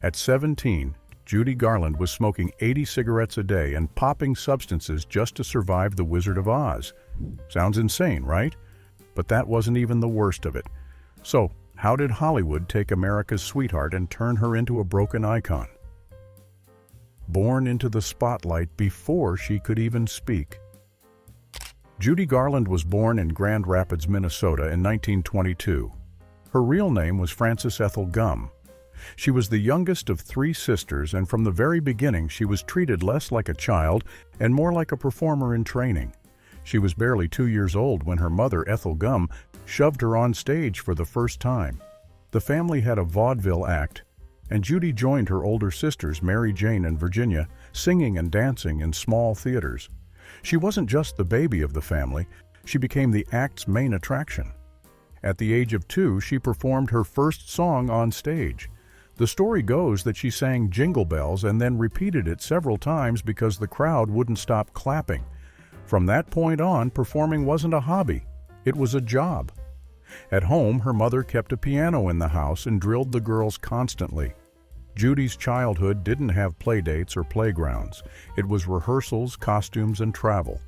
At 17, Judy Garland was smoking 80 cigarettes a day and popping substances just to survive The Wizard of Oz. Sounds insane, right? But that wasn't even the worst of it. So, how did Hollywood take America's sweetheart and turn her into a broken icon? Born into the spotlight before she could even speak. Judy Garland was born in Grand Rapids, Minnesota in 1922. Her real name was Frances Ethel Gumm. She was the youngest of 3 sisters, and from the very beginning she was treated less like a child and more like a performer in training. She was barely 2 years old when her mother, Ethel Gumm, shoved her on stage for the first time. The family had a vaudeville act, and Judy joined her older sisters, Mary Jane and Virginia, singing and dancing in small theaters. She wasn't just the baby of the family, she became the act's main attraction. At the age of 2, she performed her first song on stage. The story goes that she sang Jingle Bells and then repeated it several times because the crowd wouldn't stop clapping. From that point on, performing wasn't a hobby, it was a job. At home, her mother kept a piano in the house and drilled the girls constantly. Judy's childhood didn't have playdates or playgrounds. It was rehearsals, costumes, and travel.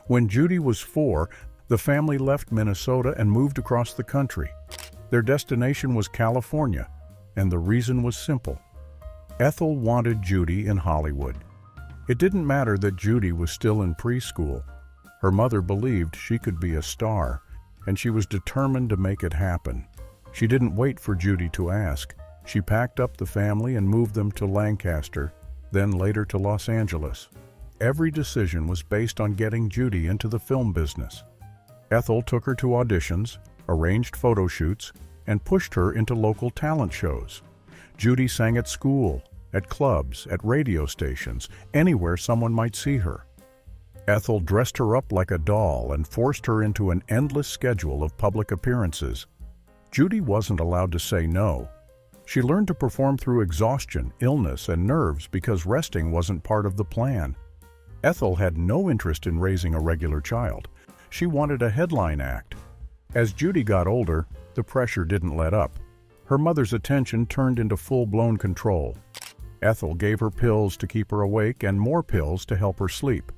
When Judy was 4, the family left Minnesota and moved across the country. Their destination was California, and the reason was simple. Ethel wanted Judy in Hollywood. It didn't matter that Judy was still in preschool. Her mother believed she could be a star, and she was determined to make it happen. She didn't wait for Judy to ask. She packed up the family and moved them to Lancaster, then later to Los Angeles. Every decision was based on getting Judy into the film business. Ethel took her to auditions, arranged photo shoots, and pushed her into local talent shows. Judy sang at school, at clubs, at radio stations, anywhere someone might see her. Ethel dressed her up like a doll and forced her into an endless schedule of public appearances. Judy wasn't allowed to say no. She learned to perform through exhaustion, illness, and nerves because resting wasn't part of the plan. Ethel had no interest in raising a regular child. She wanted a headline act. As Judy got older, the pressure didn't let up. Her mother's attention turned into full-blown control. Ethel gave her pills to keep her awake and more pills to help her sleep.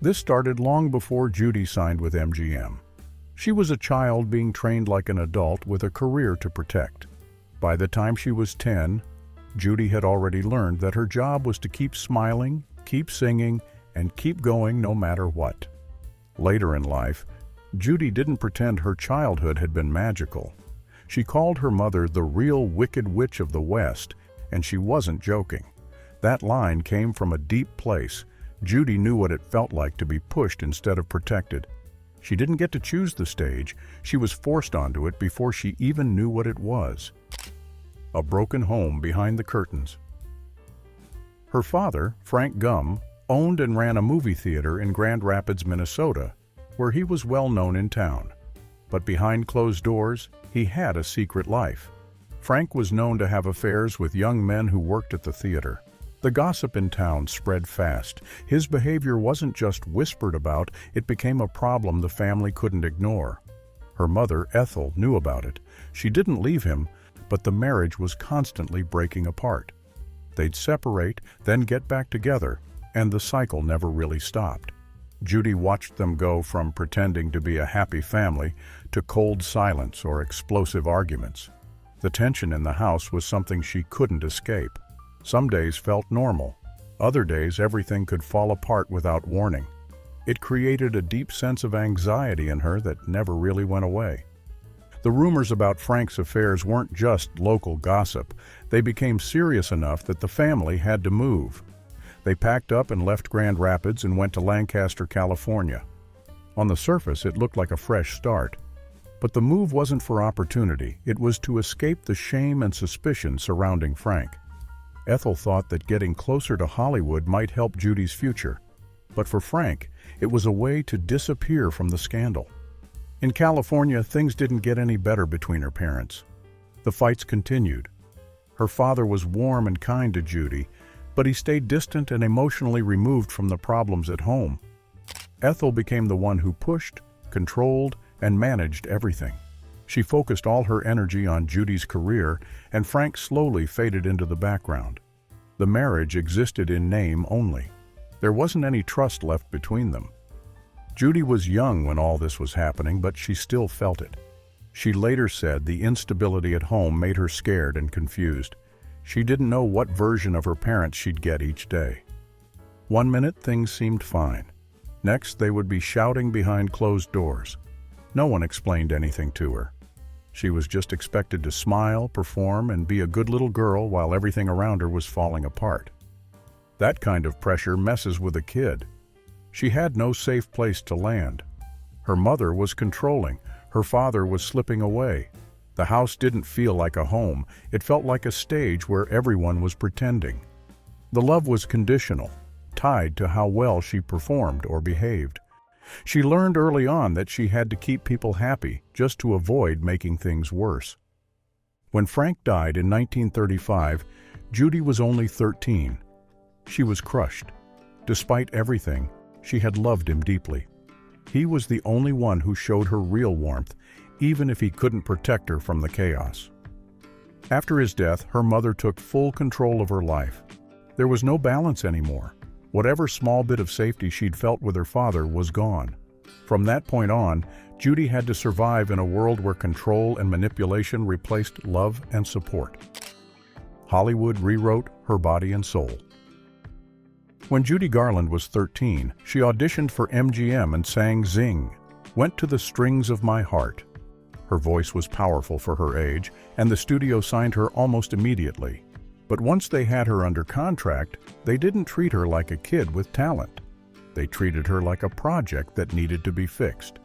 This started long before Judy signed with MGM. She was a child being trained like an adult with a career to protect. By the time she was 10, Judy had already learned that her job was to keep smiling, keep singing, and keep going no matter what. Later in life, Judy didn't pretend her childhood had been magical. She called her mother the real Wicked Witch of the West, and she wasn't joking. That line came from a deep place. Judy knew what it felt like to be pushed instead of protected. She didn't get to choose the stage. She was forced onto it before she even knew what it was. A broken home behind the curtains. Her father, Frank Gumm, owned and ran a movie theater in Grand Rapids, Minnesota, where he was well known in town. But behind closed doors, he had a secret life. Frank was known to have affairs with young men who worked at the theater. The gossip in town spread fast. His behavior wasn't just whispered about, it became a problem the family couldn't ignore. Her mother, Ethel, knew about it. She didn't leave him, but the marriage was constantly breaking apart. They'd separate, then get back together, and the cycle never really stopped. Judy watched them go from pretending to be a happy family to cold silence or explosive arguments. The tension in the house was something she couldn't escape. Some days felt normal. Other days, everything could fall apart without warning. It created a deep sense of anxiety in her that never really went away. The rumors about Frank's affairs weren't just local gossip. They became serious enough that the family had to move. They packed up and left Grand Rapids and went to Lancaster, California. On the surface, it looked like a fresh start. But the move wasn't for opportunity. It was to escape the shame and suspicion surrounding Frank. Ethel thought that getting closer to Hollywood might help Judy's future. But for Frank, it was a way to disappear from the scandal. In California, things didn't get any better between her parents. The fights continued. Her father was warm and kind to Judy, but he stayed distant and emotionally removed from the problems at home. Ethel became the one who pushed, controlled, and managed everything. She focused all her energy on Judy's career, and Frank slowly faded into the background. The marriage existed in name only. There wasn't any trust left between them. Judy was young when all this was happening, but she still felt it. She later said the instability at home made her scared and confused. She didn't know what version of her parents she'd get each day. One minute things seemed fine. Next, they would be shouting behind closed doors. No one explained anything to her. She was just expected to smile, perform, and be a good little girl while everything around her was falling apart. That kind of pressure messes with a kid. She had no safe place to land. Her mother was controlling. Her father was slipping away. The house didn't feel like a home. It felt like a stage where everyone was pretending. The love was conditional, tied to how well she performed or behaved. She learned early on that she had to keep people happy just to avoid making things worse. When Frank died in 1935, Judy was only 13. She was crushed. Despite everything, she had loved him deeply. He was the only one who showed her real warmth, even if he couldn't protect her from the chaos. After his death, her mother took full control of her life. There was no balance anymore. Whatever small bit of safety she'd felt with her father was gone. From that point on, Judy had to survive in a world where control and manipulation replaced love and support. Hollywood rewrote her body and soul. When Judy Garland was 13, she auditioned for MGM and sang Zing, Went to the Strings of My Heart. Her voice was powerful for her age, and the studio signed her almost immediately. But once they had her under contract, they didn't treat her like a kid with talent. They treated her like a project that needed to be fixed.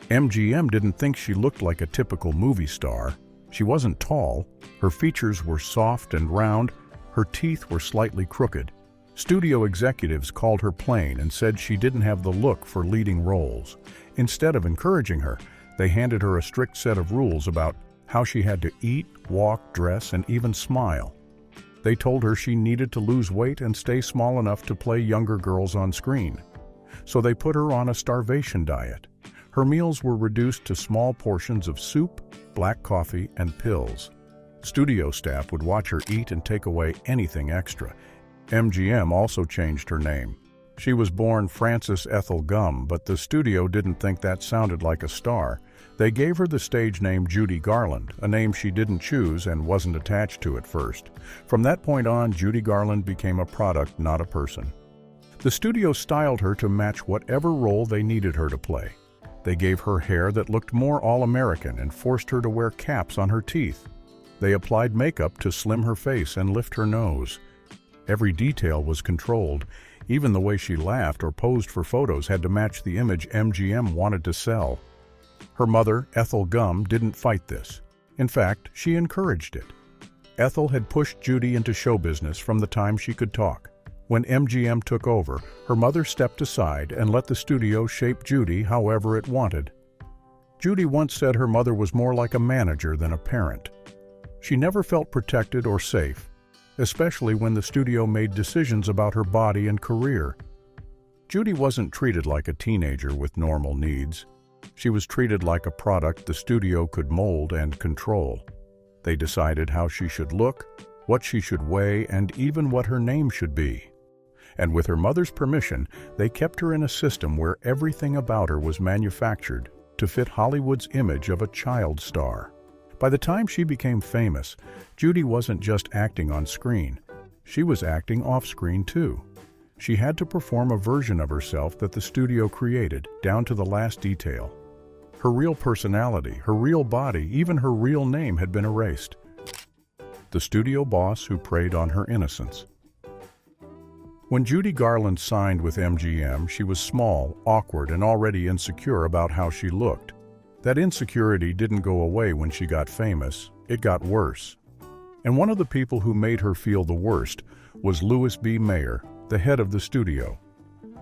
MGM didn't think she looked like a typical movie star. She wasn't tall, her features were soft and round, her teeth were slightly crooked. Studio executives called her plain and said she didn't have the look for leading roles. Instead of encouraging her, they handed her a strict set of rules about how she had to eat, walk, dress, and even smile. They told her she needed to lose weight and stay small enough to play younger girls on screen. So they put her on a starvation diet. Her meals were reduced to small portions of soup, black coffee, and pills. Studio staff would watch her eat and take away anything extra. MGM also changed her name. She was born Frances Ethel Gum, but the studio didn't think that sounded like a star. They gave her the stage name Judy Garland, a name she didn't choose and wasn't attached to at first. From that point on, Judy Garland became a product, not a person. The studio styled her to match whatever role they needed her to play. They gave her hair that looked more all-American and forced her to wear caps on her teeth. They applied makeup to slim her face and lift her nose. Every detail was controlled. Even the way she laughed or posed for photos had to match the image MGM wanted to sell. Her mother, Ethel Gum, didn't fight this. In fact, she encouraged it. Ethel had pushed Judy into show business from the time she could talk. When MGM took over, her mother stepped aside and let the studio shape Judy however it wanted. Judy once said her mother was more like a manager than a parent. She never felt protected or safe, especially when the studio made decisions about her body and career. Judy wasn't treated like a teenager with normal needs. She was treated like a product the studio could mold and control. They decided how she should look, what she should weigh, and even what her name should be. And with her mother's permission, they kept her in a system where everything about her was manufactured to fit Hollywood's image of a child star. By the time she became famous, Judy wasn't just acting on screen. She was acting off-screen too. She had to perform a version of herself that the studio created, down to the last detail. Her real personality, her real body, even her real name had been erased. The studio boss who preyed on her innocence. When Judy Garland signed with MGM, she was small, awkward, and already insecure about how she looked. That insecurity didn't go away when she got famous, it got worse. And one of the people who made her feel the worst was Louis B. Mayer, the head of the studio.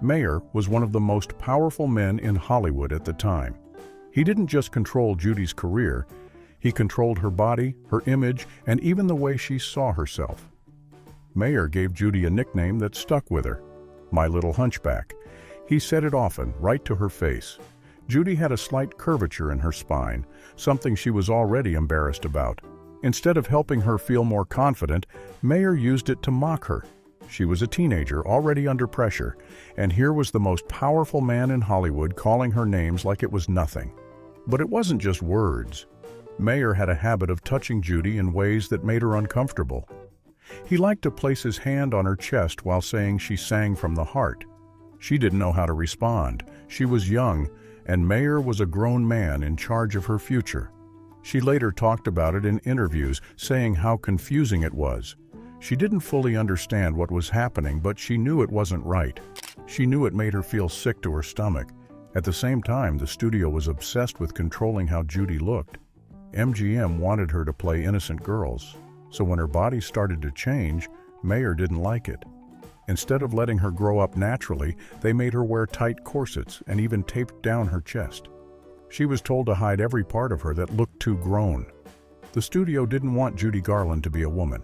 Mayer was one of the most powerful men in Hollywood at the time. He didn't just control Judy's career, he controlled her body, her image, and even the way she saw herself. Mayer gave Judy a nickname that stuck with her, "My Little Hunchback." He said it often, right to her face. Judy had a slight curvature in her spine, something she was already embarrassed about. Instead of helping her feel more confident, Mayer used it to mock her. She was a teenager, already under pressure, and here was the most powerful man in Hollywood calling her names like it was nothing. But it wasn't just words. Mayer had a habit of touching Judy in ways that made her uncomfortable. He liked to place his hand on her chest while saying she sang from the heart. She didn't know how to respond. She was young, and Mayer was a grown man in charge of her future. She later talked about it in interviews, saying how confusing it was. She didn't fully understand what was happening, but she knew it wasn't right. She knew it made her feel sick to her stomach. At the same time, the studio was obsessed with controlling how Judy looked. MGM wanted her to play innocent girls, so when her body started to change, Mayer didn't like it. Instead of letting her grow up naturally, they made her wear tight corsets and even taped down her chest. She was told to hide every part of her that looked too grown. The studio didn't want Judy Garland to be a woman.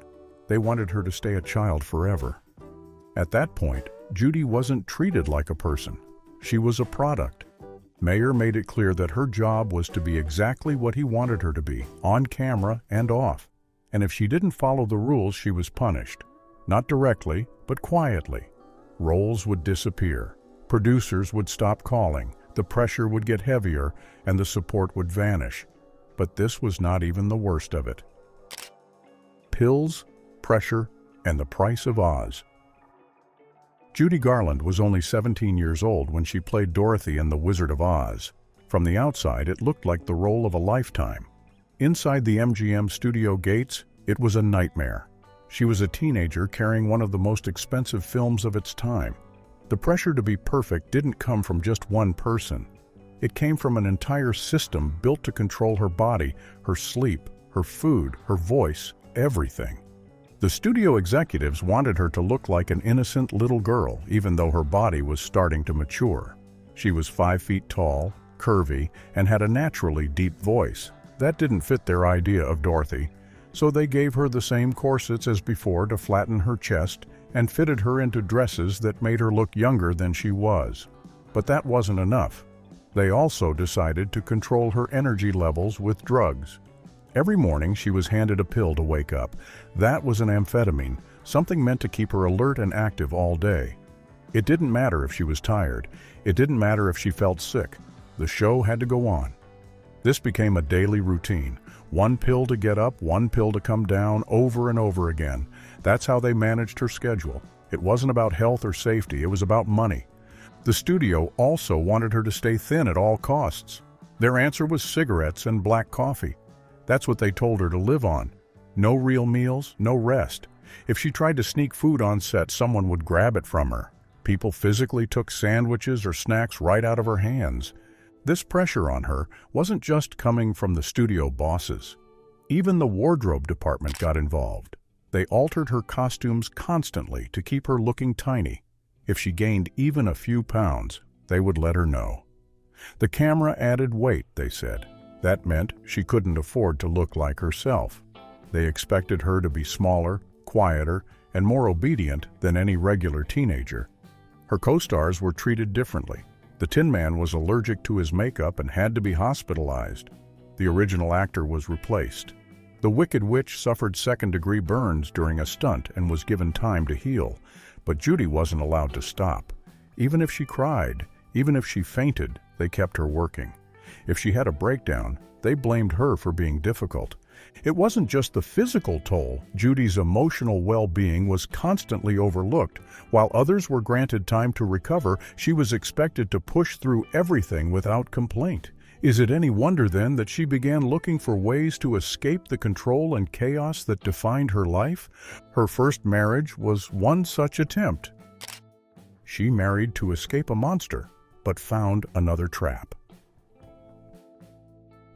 They wanted her to stay a child forever. At that point, Judy wasn't treated like a person. She was a product. Mayer made it clear that her job was to be exactly what he wanted her to be, on camera and off. And if she didn't follow the rules, she was punished. Not directly, but quietly. Roles would disappear. Producers would stop calling. The pressure would get heavier, and the support would vanish. But this was not even the worst of it. Pills, pressure, and the price of Oz. Judy Garland was only 17 years old when she played Dorothy in The Wizard of Oz. From the outside, it looked like the role of a lifetime. Inside the MGM studio gates, it was a nightmare. She was a teenager carrying one of the most expensive films of its time. The pressure to be perfect didn't come from just one person. It came from an entire system built to control her body, her sleep, her food, her voice, everything. The studio executives wanted her to look like an innocent little girl, even though her body was starting to mature. She was 5 feet tall, curvy, and had a naturally deep voice. That didn't fit their idea of Dorothy, so they gave her the same corsets as before to flatten her chest and fitted her into dresses that made her look younger than she was. But that wasn't enough. They also decided to control her energy levels with drugs. Every morning she was handed a pill to wake up. That was an amphetamine, something meant to keep her alert and active all day. It didn't matter if she was tired. It didn't matter if she felt sick. The show had to go on. This became a daily routine. One pill to get up, one pill to come down, over and over again. That's how they managed her schedule. It wasn't about health or safety, it was about money. The studio also wanted her to stay thin at all costs. Their answer was cigarettes and black coffee. That's what they told her to live on. No real meals, no rest. If she tried to sneak food on set, someone would grab it from her. People physically took sandwiches or snacks right out of her hands. This pressure on her wasn't just coming from the studio bosses. Even the wardrobe department got involved. They altered her costumes constantly to keep her looking tiny. If she gained even a few pounds, they would let her know. The camera added weight, they said. That meant she couldn't afford to look like herself. They expected her to be smaller, quieter, and more obedient than any regular teenager. Her co-stars were treated differently. The Tin Man was allergic to his makeup and had to be hospitalized. The original actor was replaced. The Wicked Witch suffered second-degree burns during a stunt and was given time to heal, but Judy wasn't allowed to stop. Even if she cried, even if she fainted, they kept her working. If she had a breakdown, they blamed her for being difficult. It wasn't just the physical toll. Judy's emotional well-being was constantly overlooked. While others were granted time to recover, she was expected to push through everything without complaint. Is it any wonder then that she began looking for ways to escape the control and chaos that defined her life? Her first marriage was one such attempt. She married to escape a monster, but found another trap.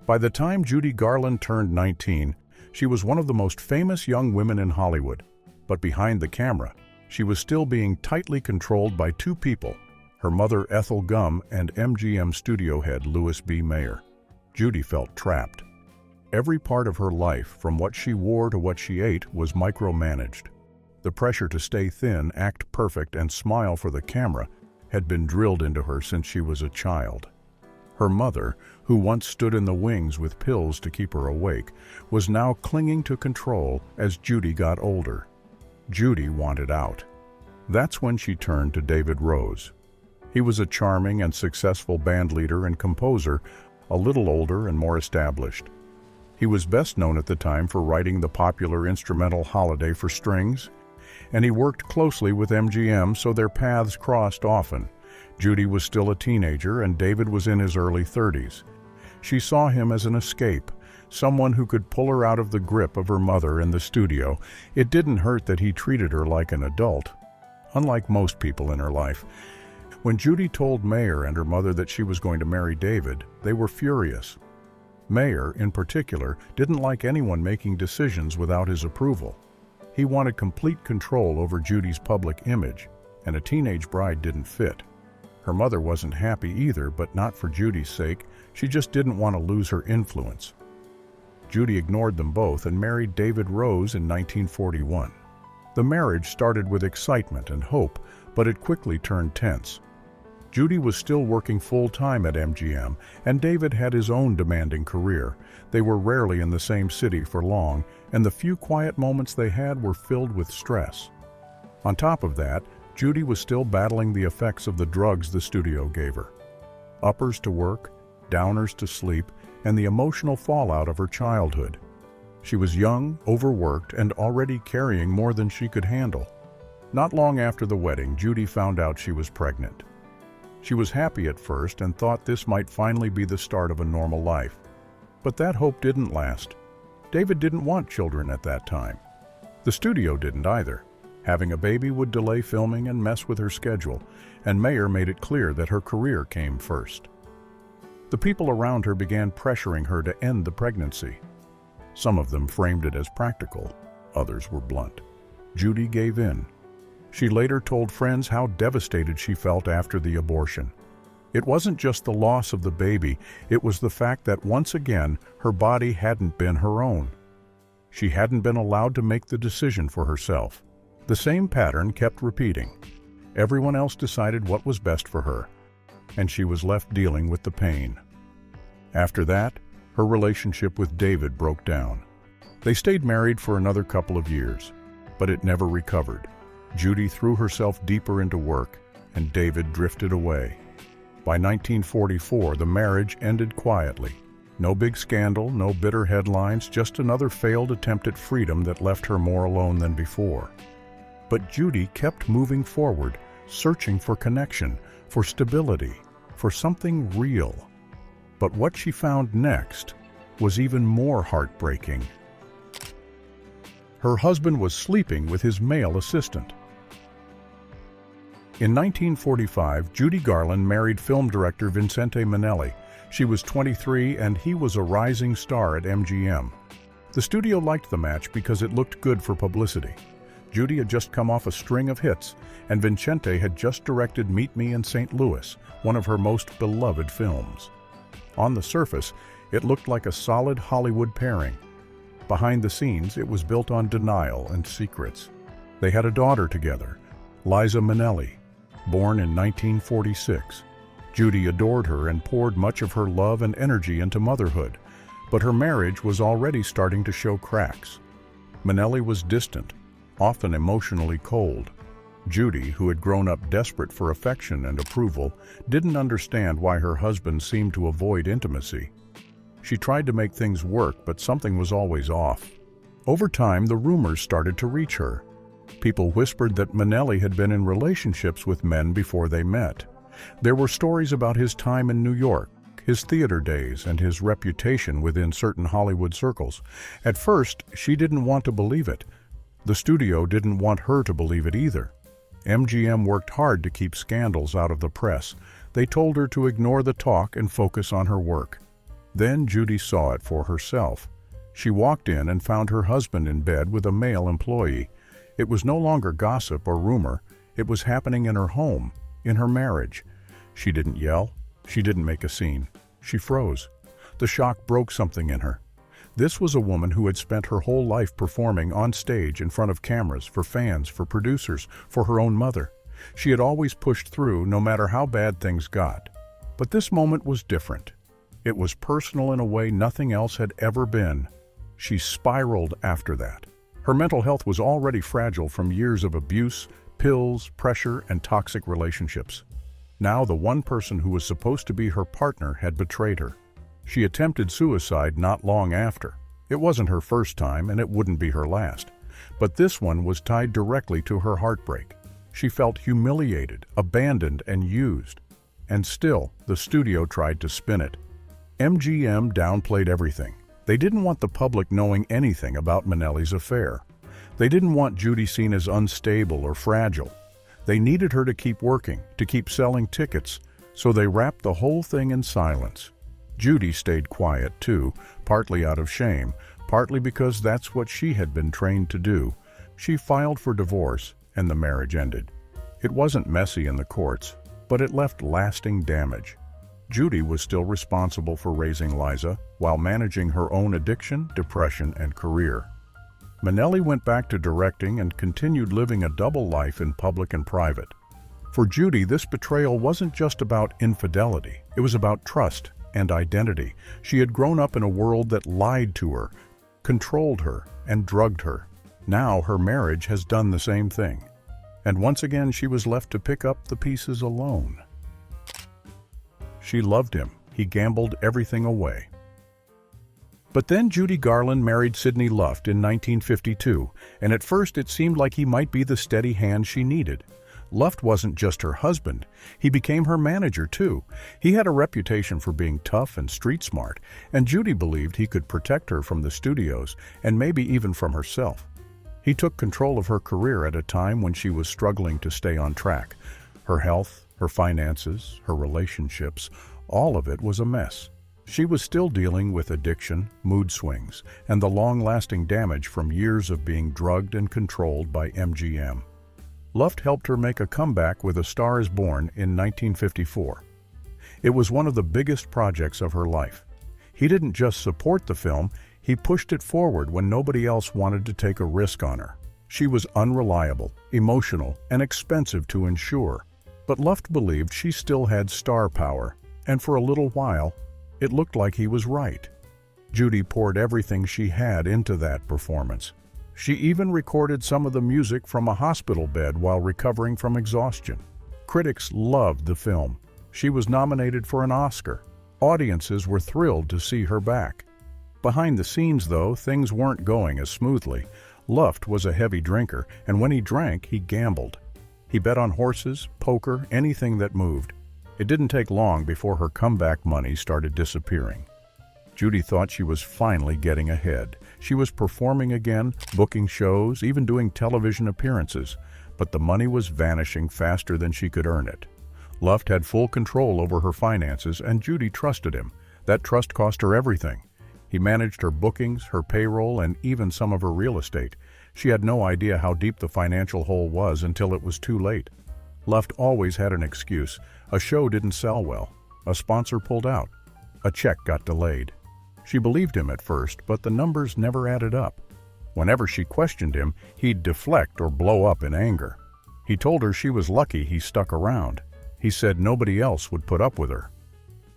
By the time Judy Garland turned 19, she was one of the most famous young women in Hollywood. But behind the camera, she was still being tightly controlled by two people, her mother Ethel Gum and MGM studio head Louis B. Mayer. Judy felt trapped. Every part of her life, from what she wore to what she ate, was micromanaged. The pressure to stay thin, act perfect, and smile for the camera had been drilled into her since she was a child. Her mother, who once stood in the wings with pills to keep her awake, was now clinging to control as Judy got older. Judy wanted out. That's when she turned to David Rose. He was a charming and successful bandleader and composer, a little older and more established. He was best known at the time for writing the popular instrumental Holiday for Strings, and he worked closely with MGM, so their paths crossed often. Judy was still a teenager and David was in his early 30s. She saw him as an escape, someone who could pull her out of the grip of her mother in the studio. It didn't hurt that he treated her like an adult, unlike most people in her life. When Judy told Mayer and her mother that she was going to marry David, they were furious. Mayer, in particular, didn't like anyone making decisions without his approval. He wanted complete control over Judy's public image, and a teenage bride didn't fit. Her mother wasn't happy either, but not for Judy's sake. She just didn't want to lose her influence. Judy ignored them both and married David Rose in 1941. The marriage started with excitement and hope, but it quickly turned tense. Judy was still working full-time at MGM, and David had his own demanding career. They were rarely in the same city for long, and the few quiet moments they had were filled with stress. On top of that, Judy was still battling the effects of the drugs the studio gave her. Uppers to work, downers to sleep, and the emotional fallout of her childhood. She was young, overworked, and already carrying more than she could handle. Not long after the wedding, Judy found out she was pregnant. She was happy at first and thought this might finally be the start of a normal life. But that hope didn't last. David didn't want children at that time. The studio didn't either. Having a baby would delay filming and mess with her schedule, and Mayer made it clear that her career came first. The people around her began pressuring her to end the pregnancy. Some of them framed it as practical, others were blunt. Judy gave in. She later told friends how devastated she felt after the abortion. It wasn't just the loss of the baby, it was the fact that once again, her body hadn't been her own. She hadn't been allowed to make the decision for herself. The same pattern kept repeating. Everyone else decided what was best for her, and she was left dealing with the pain. After that, her relationship with David broke down. They stayed married for another couple of years, but it never recovered. Judy threw herself deeper into work, and David drifted away. By 1944, the marriage ended quietly. No big scandal, no bitter headlines, just another failed attempt at freedom that left her more alone than before. But Judy kept moving forward, searching for connection, for stability, for something real. But what she found next was even more heartbreaking. Her husband was sleeping with his male assistant. In 1945, Judy Garland married film director Vincente Minnelli. She was 23 and he was a rising star at MGM. The studio liked the match because it looked good for publicity. Judy had just come off a string of hits, and Vincente had just directed Meet Me in St. Louis, one of her most beloved films. On the surface, it looked like a solid Hollywood pairing. Behind the scenes, it was built on denial and secrets. They had a daughter together, Liza Minnelli, born in 1946. Judy adored her and poured much of her love and energy into motherhood, but her marriage was already starting to show cracks. Minnelli was distant, often emotionally cold. Judy, who had grown up desperate for affection and approval, didn't understand why her husband seemed to avoid intimacy. She tried to make things work, but something was always off. Over time, the rumors started to reach her. People whispered that Minnelli had been in relationships with men before they met. There were stories about his time in New York, his theater days, and his reputation within certain Hollywood circles. At first, she didn't want to believe it. The studio didn't want her to believe it either. MGM worked hard to keep scandals out of the press. They told her to ignore the talk and focus on her work. Then Judy saw it for herself. She walked in and found her husband in bed with a male employee. It was no longer gossip or rumor. It was happening in her home, in her marriage. She didn't yell. She didn't make a scene. She froze. The shock broke something in her. This was a woman who had spent her whole life performing on stage in front of cameras, for fans, for producers, for her own mother. She had always pushed through, no matter how bad things got. But this moment was different. It was personal in a way nothing else had ever been. She spiraled after that. Her mental health was already fragile from years of abuse, pills, pressure, and toxic relationships. Now the one person who was supposed to be her partner had betrayed her. She attempted suicide not long after. It wasn't her first time, and it wouldn't be her last. But this one was tied directly to her heartbreak. She felt humiliated, abandoned, and used. And still, the studio tried to spin it. MGM downplayed everything. They didn't want the public knowing anything about Minnelli's affair. They didn't want Judy seen as unstable or fragile. They needed her to keep working, to keep selling tickets, so they wrapped the whole thing in silence. Judy stayed quiet too, partly out of shame, partly because that's what she had been trained to do. She filed for divorce, and the marriage ended. It wasn't messy in the courts, but it left lasting damage. Judy was still responsible for raising Liza while managing her own addiction, depression, and career. Minnelli went back to directing and continued living a double life in public and private. For Judy, this betrayal wasn't just about infidelity. It was about trust and identity. She had grown up in a world that lied to her, controlled her, and drugged her. Now her marriage has done the same thing. And once again, she was left to pick up the pieces alone. She loved him. He gambled everything away. But then Judy Garland married Sidney Luft in 1952, and at first it seemed like he might be the steady hand she needed. Luft wasn't just her husband. He became her manager, too. He had a reputation for being tough and street smart, and Judy believed he could protect her from the studios and maybe even from herself. He took control of her career at a time when she was struggling to stay on track. Her health, her finances, her relationships, all of it was a mess. She was still dealing with addiction, mood swings, and the long-lasting damage from years of being drugged and controlled by MGM. Luft helped her make a comeback with A Star is Born in 1954. It was one of the biggest projects of her life. He didn't just support the film, he pushed it forward when nobody else wanted to take a risk on her. She was unreliable, emotional, and expensive to insure. But Luft believed she still had star power, and for a little while, it looked like he was right. Judy poured everything she had into that performance. She even recorded some of the music from a hospital bed while recovering from exhaustion. Critics loved the film. She was nominated for an Oscar. Audiences were thrilled to see her back. Behind the scenes, though, things weren't going as smoothly. Luft was a heavy drinker, and when he drank, he gambled. He bet on horses, poker, anything that moved. It didn't take long before her comeback money started disappearing. Judy thought she was finally getting ahead. She was performing again, booking shows, even doing television appearances, but the money was vanishing faster than she could earn it. Luft had full control over her finances, and Judy trusted him. That trust cost her everything. He managed her bookings, her payroll, and even some of her real estate. She had no idea how deep the financial hole was until it was too late. Luft always had an excuse. A show didn't sell well. A sponsor pulled out. A check got delayed. She believed him at first, but the numbers never added up. Whenever she questioned him, he'd deflect or blow up in anger. He told her she was lucky he stuck around. He said nobody else would put up with her.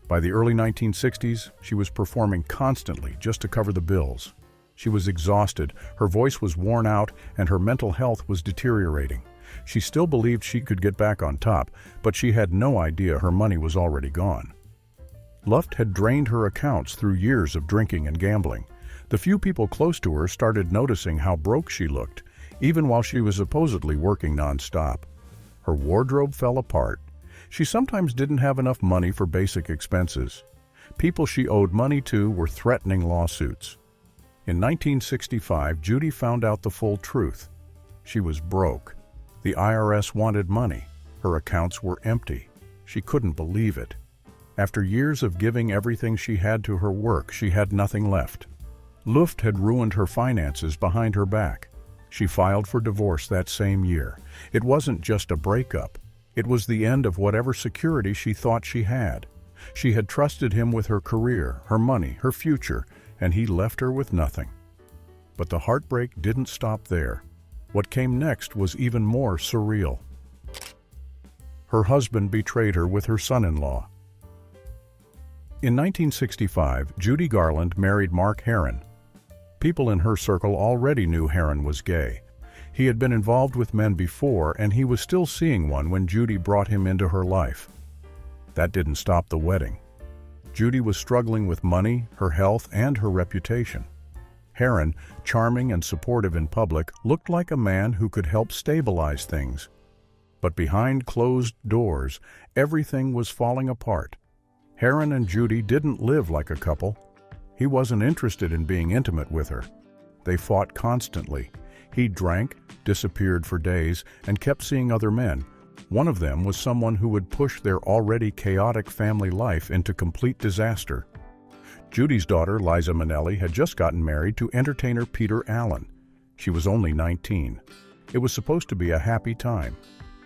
By the early 1960s, she was performing constantly just to cover the bills. She was exhausted, her voice was worn out, and her mental health was deteriorating. She still believed she could get back on top, but she had no idea her money was already gone. Luft had drained her accounts through years of drinking and gambling. The few people close to her started noticing how broke she looked, even while she was supposedly working nonstop. Her wardrobe fell apart. She sometimes didn't have enough money for basic expenses. People she owed money to were threatening lawsuits. In 1965, Judy found out the full truth. She was broke. The IRS wanted money. Her accounts were empty. She couldn't believe it. After years of giving everything she had to her work, she had nothing left. Luft had ruined her finances behind her back. She filed for divorce that same year. It wasn't just a breakup. It was the end of whatever security she thought she had. She had trusted him with her career, her money, her future, and he left her with nothing. But the heartbreak didn't stop there. What came next was even more surreal. Her husband betrayed her with her son-in-law. In 1965, Judy Garland married Mark Herron. People in her circle already knew Herron was gay. He had been involved with men before, and he was still seeing one when Judy brought him into her life. That didn't stop the wedding. Judy was struggling with money, her health, and her reputation. Herron, charming and supportive in public, looked like a man who could help stabilize things. But behind closed doors, everything was falling apart. Herron and Judy didn't live like a couple. He wasn't interested in being intimate with her. They fought constantly. He drank, disappeared for days, and kept seeing other men. One of them was someone who would push their already chaotic family life into complete disaster. Judy's daughter, Liza Minnelli, had just gotten married to entertainer Peter Allen. She was only 19. It was supposed to be a happy time.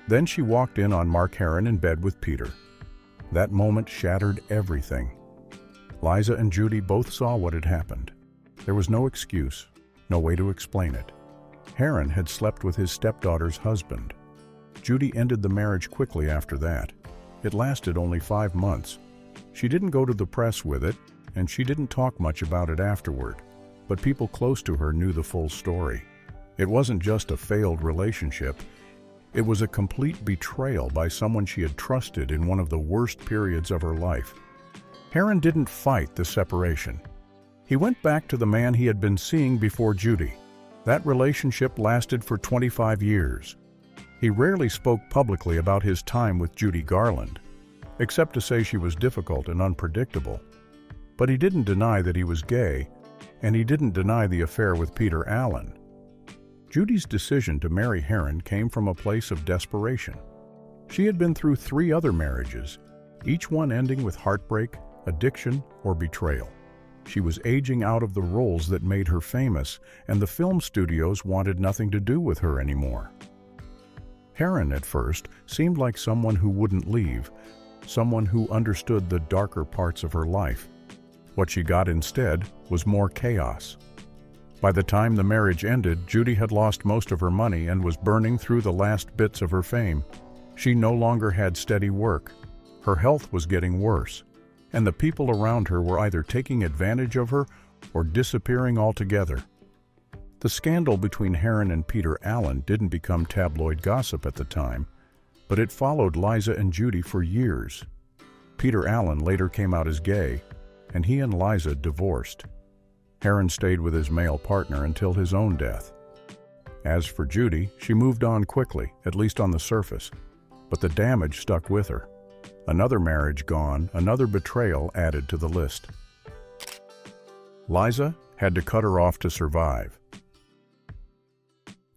Then she walked in on Mark Herron in bed with Peter. That moment shattered everything. Liza and Judy both saw what had happened. There was no excuse, no way to explain it. Herron had slept with his stepdaughter's husband. Judy ended the marriage quickly after that. It lasted only 5 months. She didn't go to the press with it, and she didn't talk much about it afterward. But people close to her knew the full story. It wasn't just a failed relationship. It was a complete betrayal by someone she had trusted in one of the worst periods of her life. Herron didn't fight the separation. He went back to the man he had been seeing before Judy. That relationship lasted for 25 years. He rarely spoke publicly about his time with Judy Garland, except to say she was difficult and unpredictable. But he didn't deny that he was gay, and he didn't deny the affair with Peter Allen. Judy's decision to marry Herron came from a place of desperation. She had been through 3 other marriages, each one ending with heartbreak, addiction, or betrayal. She was aging out of the roles that made her famous, and the film studios wanted nothing to do with her anymore. Herron, at first, seemed like someone who wouldn't leave, someone who understood the darker parts of her life. What she got instead was more chaos. By the time the marriage ended, Judy had lost most of her money and was burning through the last bits of her fame. She no longer had steady work. Her health was getting worse, and the people around her were either taking advantage of her or disappearing altogether. The scandal between Herron and Peter Allen didn't become tabloid gossip at the time, but it followed Liza and Judy for years. Peter Allen later came out as gay, and he and Liza divorced. Herron stayed with his male partner until his own death. As for Judy, she moved on quickly, at least on the surface, but the damage stuck with her. Another marriage gone, another betrayal added to the list. Liza had to cut her off to survive.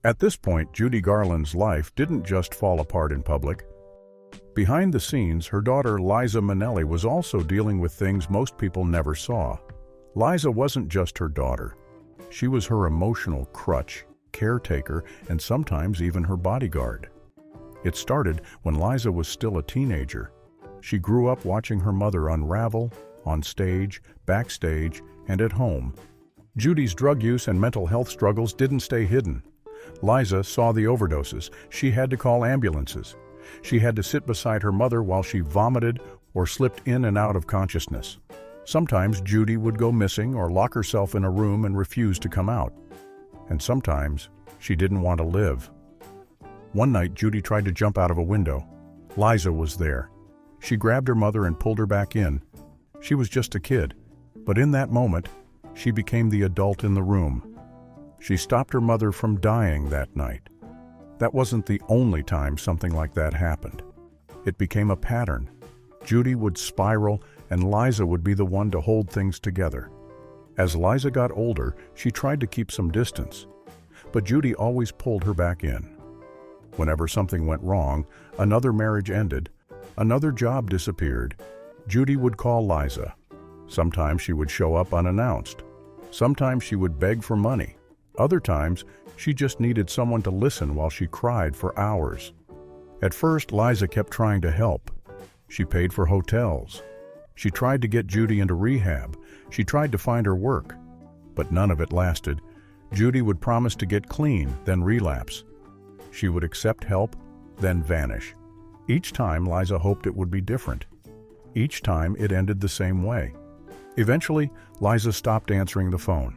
At this point, Judy Garland's life didn't just fall apart in public. Behind the scenes, her daughter Liza Minnelli was also dealing with things most people never saw. Liza wasn't just her daughter. She was her emotional crutch, caretaker, and sometimes even her bodyguard. It started when Liza was still a teenager. She grew up watching her mother unravel, on stage, backstage, and at home. Judy's drug use and mental health struggles didn't stay hidden. Liza saw the overdoses. She had to call ambulances. She had to sit beside her mother while she vomited or slipped in and out of consciousness. Sometimes Judy would go missing or lock herself in a room and refuse to come out. And sometimes she didn't want to live. One night, Judy tried to jump out of a window. Liza was there. She grabbed her mother and pulled her back in. She was just a kid, but in that moment, she became the adult in the room. She stopped her mother from dying that night. That wasn't the only time something like that happened. It became a pattern. Judy would spiral, and Liza would be the one to hold things together. As Liza got older, she tried to keep some distance, but Judy always pulled her back in. Whenever something went wrong, another marriage ended, another job disappeared, Judy would call Liza. Sometimes she would show up unannounced. Sometimes she would beg for money. Other times, she just needed someone to listen while she cried for hours. At first, Liza kept trying to help. She paid for hotels. She tried to get Judy into rehab. She tried to find her work. But none of it lasted. Judy would promise to get clean, then relapse. She would accept help, then vanish. Each time, Liza hoped it would be different. Each time it ended the same way. Eventually, Liza stopped answering the phone.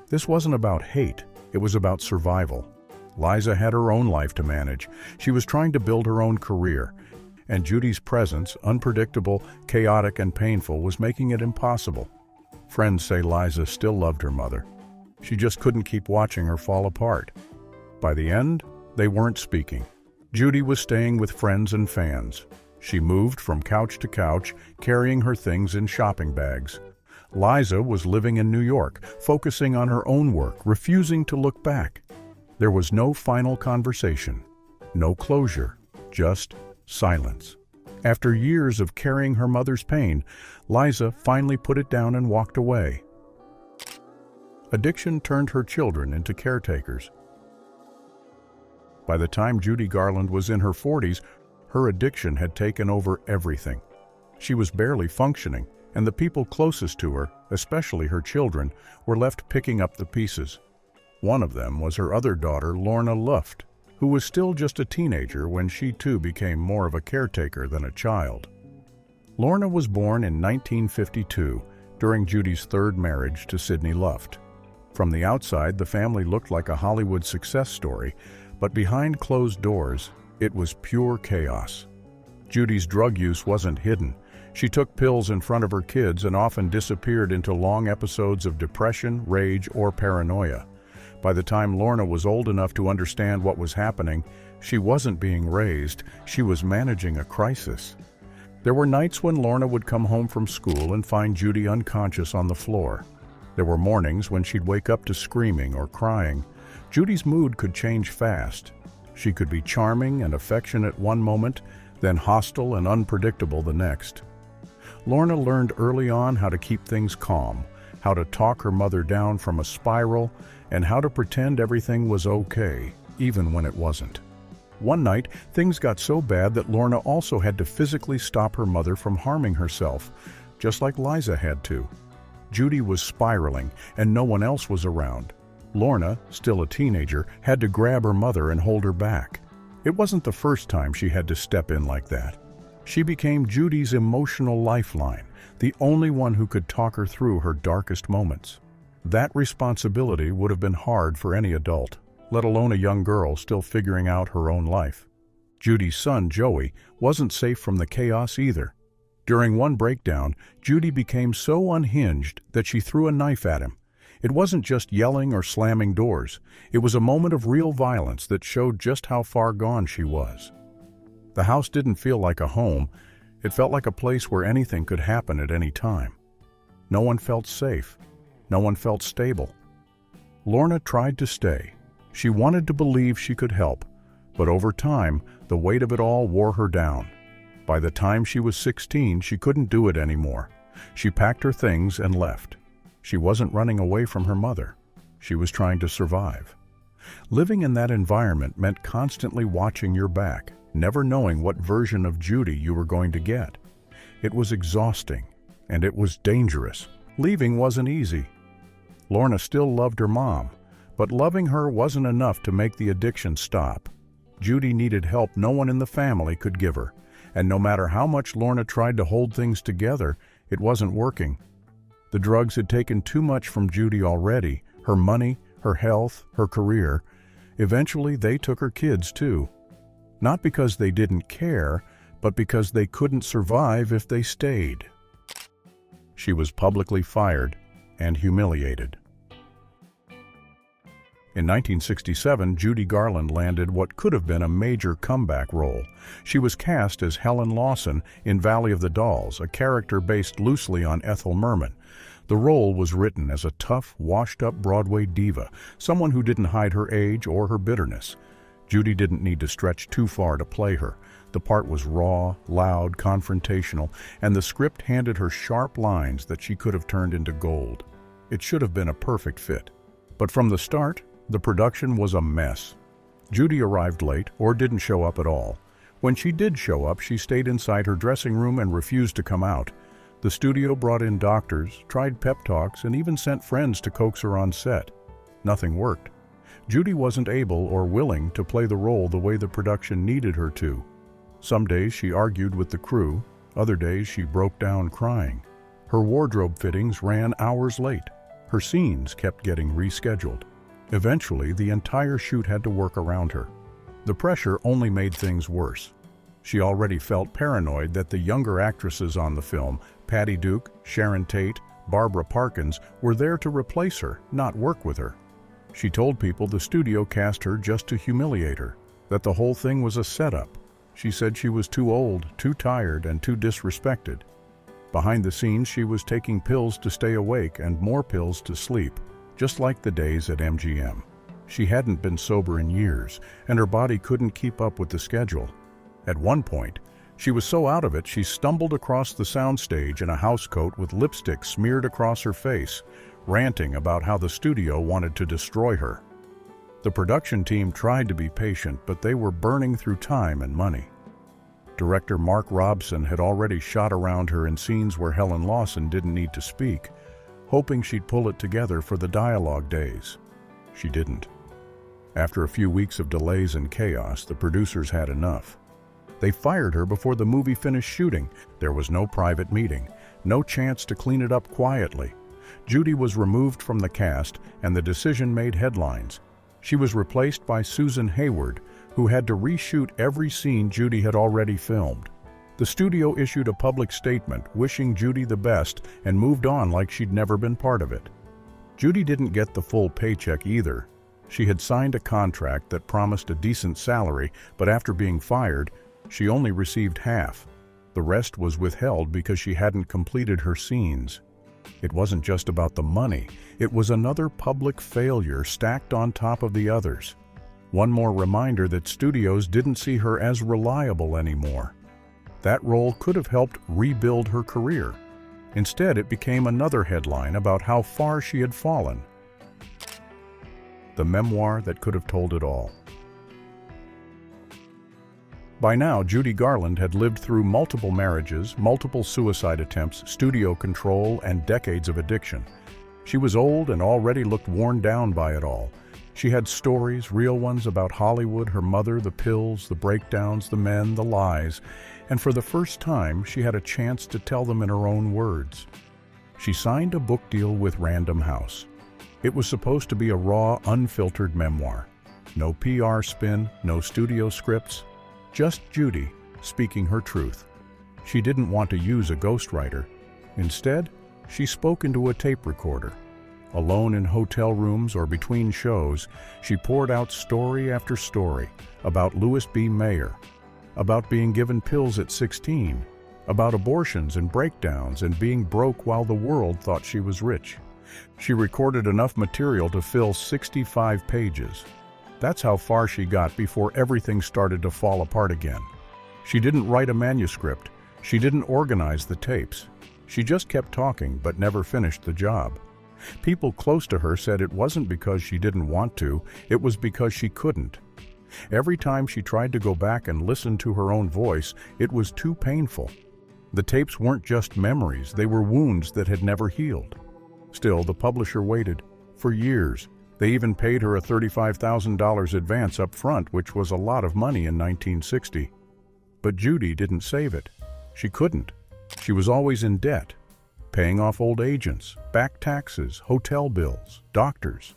This wasn't about hate, it was about survival. Liza had her own life to manage. She was trying to build her own career, and Judy's presence, unpredictable, chaotic, and painful, was making it impossible. Friends say Liza still loved her mother. She just couldn't keep watching her fall apart. By the end, they weren't speaking. Judy was staying with friends and fans. She moved from couch to couch, carrying her things in shopping bags. Liza was living in New York, focusing on her own work, refusing to look back. There was no final conversation, no closure, just silence. After years of carrying her mother's pain, Liza finally put it down and walked away. Addiction turned her children into caretakers. By the time Judy Garland was in her 40s, her addiction had taken over everything. She was barely functioning, and the people closest to her, especially her children, were left picking up the pieces. One of them was her other daughter, Lorna Luft, who was still just a teenager when she too became more of a caretaker than a child. Lorna was born in 1952, during Judy's third marriage to Sidney Luft. From the outside, the family looked like a Hollywood success story, but behind closed doors, it was pure chaos. Judy's drug use wasn't hidden. She took pills in front of her kids and often disappeared into long episodes of depression, rage, or paranoia. By the time Lorna was old enough to understand what was happening, she wasn't being raised, she was managing a crisis. There were nights when Lorna would come home from school and find Judy unconscious on the floor. There were mornings when she'd wake up to screaming or crying. Judy's mood could change fast. She could be charming and affectionate one moment, then hostile and unpredictable the next. Lorna learned early on how to keep things calm, how to talk her mother down from a spiral, and how to pretend everything was okay, even when it wasn't. One night, things got so bad that Lorna also had to physically stop her mother from harming herself, just like Liza had to. Judy was spiraling, and no one else was around. Lorna, still a teenager, had to grab her mother and hold her back. It wasn't the first time she had to step in like that. She became Judy's emotional lifeline, the only one who could talk her through her darkest moments. That responsibility would have been hard for any adult, let alone a young girl still figuring out her own life. Judy's son, Joey, wasn't safe from the chaos either. During one breakdown, Judy became so unhinged that she threw a knife at him. It wasn't just yelling or slamming doors. It was a moment of real violence that showed just how far gone she was. The house didn't feel like a home. It felt like a place where anything could happen at any time. No one felt safe. No one felt stable. Lorna tried to stay. She wanted to believe she could help, but over time, the weight of it all wore her down. By the time she was 16, she couldn't do it anymore. She packed her things and left. She wasn't running away from her mother. She was trying to survive. Living in that environment meant constantly watching your back, never knowing what version of Judy you were going to get. It was exhausting, and it was dangerous. Leaving wasn't easy. Lorna still loved her mom, but loving her wasn't enough to make the addiction stop. Judy needed help no one in the family could give her, and no matter how much Lorna tried to hold things together, it wasn't working. The drugs had taken too much from Judy already, her money, her health, her career. Eventually, they took her kids too. Not because they didn't care, but because they couldn't survive if they stayed. She was publicly fired and humiliated. In 1967, Judy Garland landed what could have been a major comeback role. She was cast as Helen Lawson in Valley of the Dolls, a character based loosely on Ethel Merman. The role was written as a tough, washed-up Broadway diva, someone who didn't hide her age or her bitterness. Judy didn't need to stretch too far to play her. The part was raw, loud, confrontational, and the script handed her sharp lines that she could have turned into gold. It should have been a perfect fit. But from the start, the production was a mess. Judy arrived late or didn't show up at all. When she did show up, she stayed inside her dressing room and refused to come out. The studio brought in doctors, tried pep talks, and even sent friends to coax her on set. Nothing worked. Judy wasn't able or willing to play the role the way the production needed her to. Some days she argued with the crew, Other days she broke down crying. Her wardrobe fittings ran hours late. Her scenes kept getting rescheduled. Eventually, the entire shoot had to work around her. The pressure only made things worse. She already felt paranoid that the younger actresses on the film, Patty Duke, Sharon Tate, Barbara Parkins, were there to replace her, not work with her. She told people the studio cast her just to humiliate her, that the whole thing was a setup. She said she was too old, too tired, and too disrespected. Behind the scenes, she was taking pills to stay awake and more pills to sleep, just like the days at MGM. She hadn't been sober in years, and her body couldn't keep up with the schedule. At one point, she was so out of it she stumbled across the soundstage in a housecoat with lipstick smeared across her face, ranting about how the studio wanted to destroy her. The production team tried to be patient, but they were burning through time and money. Director Mark Robson had already shot around her in scenes where Helen Lawson didn't need to speak, hoping she'd pull it together for the dialogue days. She didn't. After a few weeks of delays and chaos, the producers had enough. They fired her before the movie finished shooting. There was no private meeting, no chance to clean it up quietly. Judy was removed from the cast, and the decision made headlines. She was replaced by Susan Hayward, who had to reshoot every scene Judy had already filmed. The studio issued a public statement wishing Judy the best and moved on like she'd never been part of it. Judy didn't get the full paycheck either. She had signed a contract that promised a decent salary, but after being fired, she only received half. The rest was withheld because she hadn't completed her scenes. It wasn't just about the money, it was another public failure stacked on top of the others. One more reminder that studios didn't see her as reliable anymore. That role could have helped rebuild her career. Instead, it became another headline about how far she had fallen. The memoir that could have told it all. By now, Judy Garland had lived through multiple marriages, multiple suicide attempts, studio control, and decades of addiction. She was old and already looked worn down by it all. She had stories, real ones, about Hollywood, her mother, the pills, the breakdowns, the men, the lies, and for the first time, she had a chance to tell them in her own words. She signed a book deal with Random House. It was supposed to be a raw, unfiltered memoir. No PR spin, no studio scripts, just Judy speaking her truth. She didn't want to use a ghostwriter. Instead, she spoke into a tape recorder. Alone in hotel rooms or between shows, she poured out story after story about Louis B. Mayer, about being given pills at 16, about abortions and breakdowns and being broke while the world thought she was rich. She recorded enough material to fill 65 pages. That's how far she got before everything started to fall apart again. She didn't write a manuscript. She didn't organize the tapes. She just kept talking but never finished the job. People close to her said it wasn't because she didn't want to, it was because she couldn't. Every time she tried to go back and listen to her own voice, it was too painful. The tapes weren't just memories, they were wounds that had never healed. Still, the publisher waited for years. They even paid her a $35,000 advance up front, which was a lot of money in 1960. But Judy didn't save it. She couldn't. She was always in debt, paying off old agents, back taxes, hotel bills, doctors.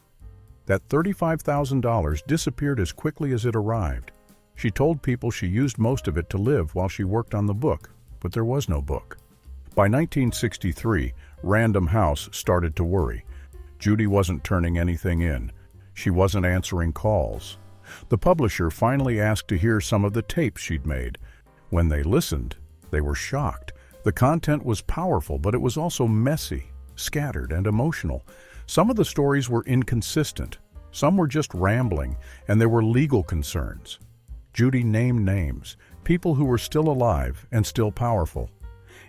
That $35,000 disappeared as quickly as it arrived. She told people she used most of it to live while she worked on the book, but there was no book. By 1963, Random House started to worry. Judy wasn't turning anything in. She wasn't answering calls. The publisher finally asked to hear some of the tapes she'd made. When they listened, they were shocked. The content was powerful, but it was also messy, scattered, and emotional. Some of the stories were inconsistent. Some were just rambling, and there were legal concerns. Judy named names, people who were still alive and still powerful.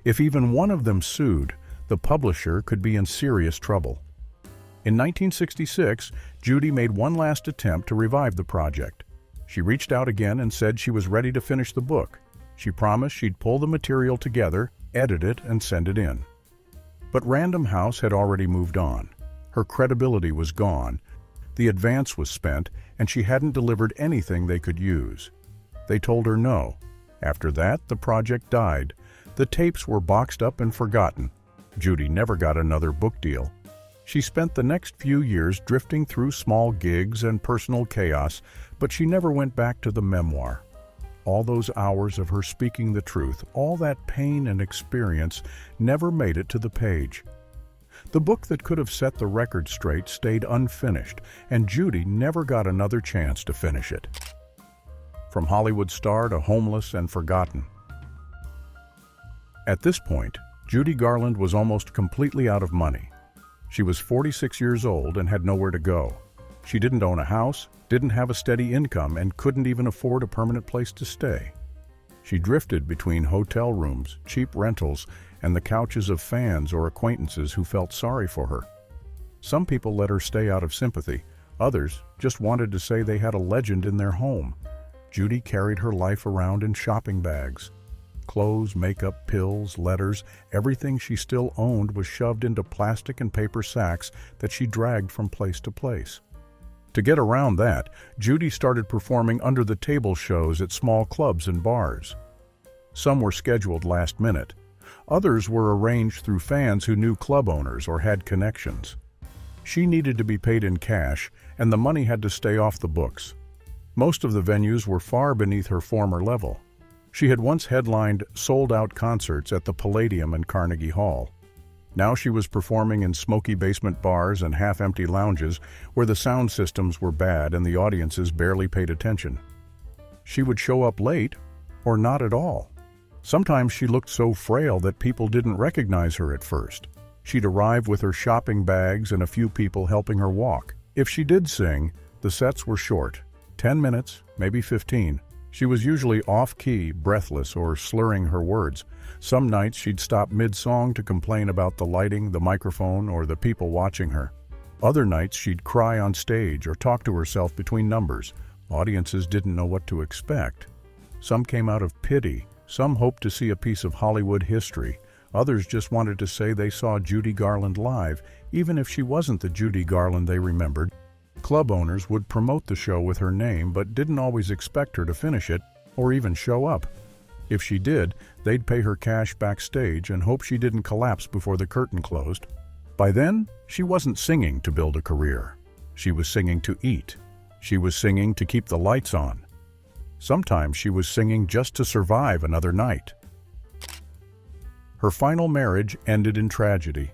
If even one of them sued, the publisher could be in serious trouble. In 1966, Judy made one last attempt to revive the project. She reached out again and said she was ready to finish the book. She promised she'd pull the material together, edit it, and send it in. But Random House had already moved on. Her credibility was gone, the advance was spent, and she hadn't delivered anything they could use. They told her no. After that, the project died. The tapes were boxed up and forgotten. Judy never got another book deal. She spent the next few years drifting through small gigs and personal chaos, but she never went back to the memoir. All those hours of her speaking the truth, all that pain and experience, never made it to the page. The book that could have set the record straight stayed unfinished, and Judy never got another chance to finish it. From Hollywood star to homeless and forgotten. At this point, Judy Garland was almost completely out of money. She was 46 years old and had nowhere to go. She didn't own a house, didn't have a steady income, and couldn't even afford a permanent place to stay. She drifted between hotel rooms, cheap rentals, and the couches of fans or acquaintances who felt sorry for her. Some people let her stay out of sympathy. Others just wanted to say they had a legend in their home. Judy carried her life around in shopping bags. Clothes, makeup, pills, letters, everything she still owned was shoved into plastic and paper sacks that she dragged from place to place. To get around that, Judy started performing under-the-table shows at small clubs and bars. Some were scheduled last minute. Others were arranged through fans who knew club owners or had connections. She needed to be paid in cash, and the money had to stay off the books. Most of the venues were far beneath her former level. She had once headlined sold-out concerts at the Palladium and Carnegie Hall. Now she was performing in smoky basement bars and half-empty lounges where the sound systems were bad and the audiences barely paid attention. She would show up late or not at all. Sometimes she looked so frail that people didn't recognize her at first. She'd arrive with her shopping bags and a few people helping her walk. If she did sing, the sets were short, 10 minutes, maybe 15. She was usually off-key, breathless, or slurring her words. Some nights she'd stop mid-song to complain about the lighting, the microphone, or the people watching her. Other nights she'd cry on stage or talk to herself between numbers. Audiences didn't know what to expect. Some came out of pity. Some hoped to see a piece of Hollywood history. Others just wanted to say they saw Judy Garland live, even if she wasn't the Judy Garland they remembered. Club owners would promote the show with her name, but didn't always expect her to finish it or even show up. If she did, they'd pay her cash backstage and hope she didn't collapse before the curtain closed. By then, she wasn't singing to build a career. She was singing to eat. She was singing to keep the lights on. Sometimes she was singing just to survive another night. Her final marriage ended in tragedy.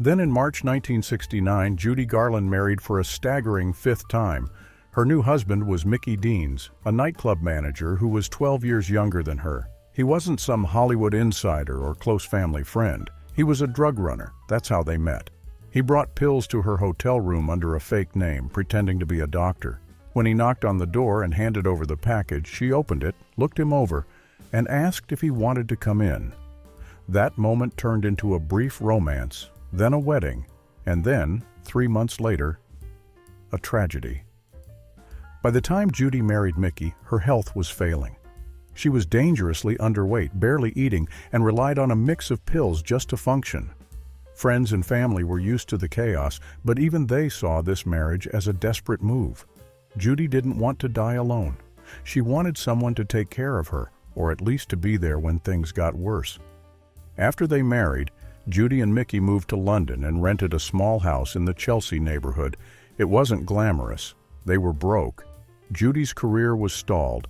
Then in March 1969, Judy Garland married for a staggering 5th time. Her new husband was Mickey Deans, a nightclub manager who was 12 years younger than her. He wasn't some Hollywood insider or close family friend. He was a drug runner. That's how they met. He brought pills to her hotel room under a fake name, pretending to be a doctor. When he knocked on the door and handed over the package, she opened it, looked him over, and asked if he wanted to come in. That moment turned into a brief romance, then a wedding, and then, 3 months later, a tragedy. By the time Judy married Mickey, her health was failing. She was dangerously underweight, barely eating, and relied on a mix of pills just to function. Friends and family were used to the chaos, but even they saw this marriage as a desperate move. Judy didn't want to die alone. She wanted someone to take care of her, or at least to be there when things got worse. After they married, Judy and Mickey moved to London and rented a small house in the Chelsea neighborhood. It wasn't glamorous. They were broke. Judy's career was stalled.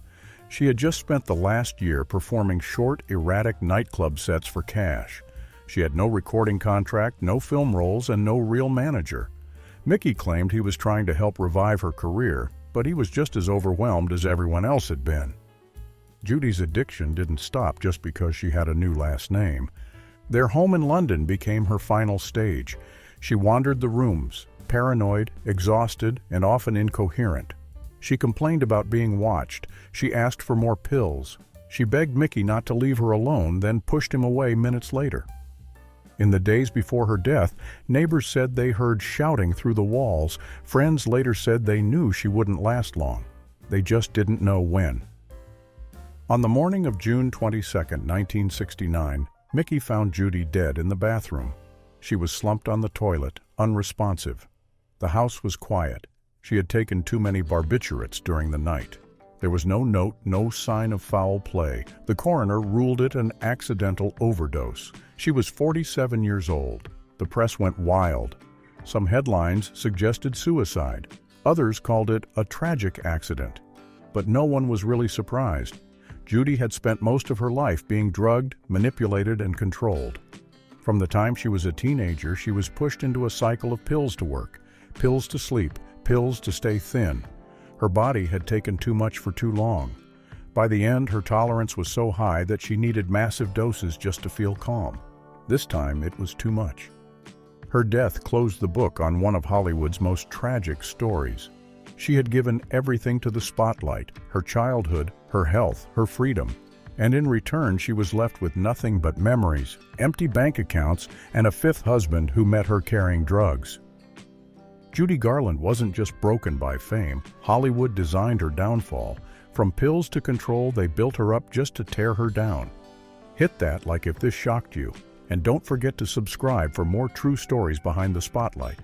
She had just spent the last year performing short, erratic nightclub sets for cash. She had no recording contract, no film roles, and no real manager. Mickey claimed he was trying to help revive her career, but he was just as overwhelmed as everyone else had been. Judy's addiction didn't stop just because she had a new last name. Their home in London became her final stage. She wandered the rooms, paranoid, exhausted, and often incoherent. She complained about being watched. She asked for more pills. She begged Mickey not to leave her alone, then pushed him away minutes later. In the days before her death, neighbors said they heard shouting through the walls. Friends later said they knew she wouldn't last long. They just didn't know when. On the morning of June 22, 1969, Mickey found Judy dead in the bathroom. She was slumped on the toilet, unresponsive. The house was quiet. She had taken too many barbiturates during the night. There was no note, no sign of foul play. The coroner ruled it an accidental overdose. She was 47 years old. The press went wild. Some headlines suggested suicide. Others called it a tragic accident. But no one was really surprised. Judy had spent most of her life being drugged, manipulated, and controlled. From the time she was a teenager, she was pushed into a cycle of pills to work, pills to sleep, pills to stay thin. Her body had taken too much for too long. By the end, her tolerance was so high that she needed massive doses just to feel calm. This time, it was too much. Her death closed the book on one of Hollywood's most tragic stories. She had given everything to the spotlight, her childhood, her health, her freedom. And in return, she was left with nothing but memories, empty bank accounts, and a fifth husband who met her carrying drugs. Judy Garland wasn't just broken by fame. Hollywood designed her downfall. From pills to control, they built her up just to tear her down. Hit that like if this shocked you. And don't forget to subscribe for more true stories behind the spotlight.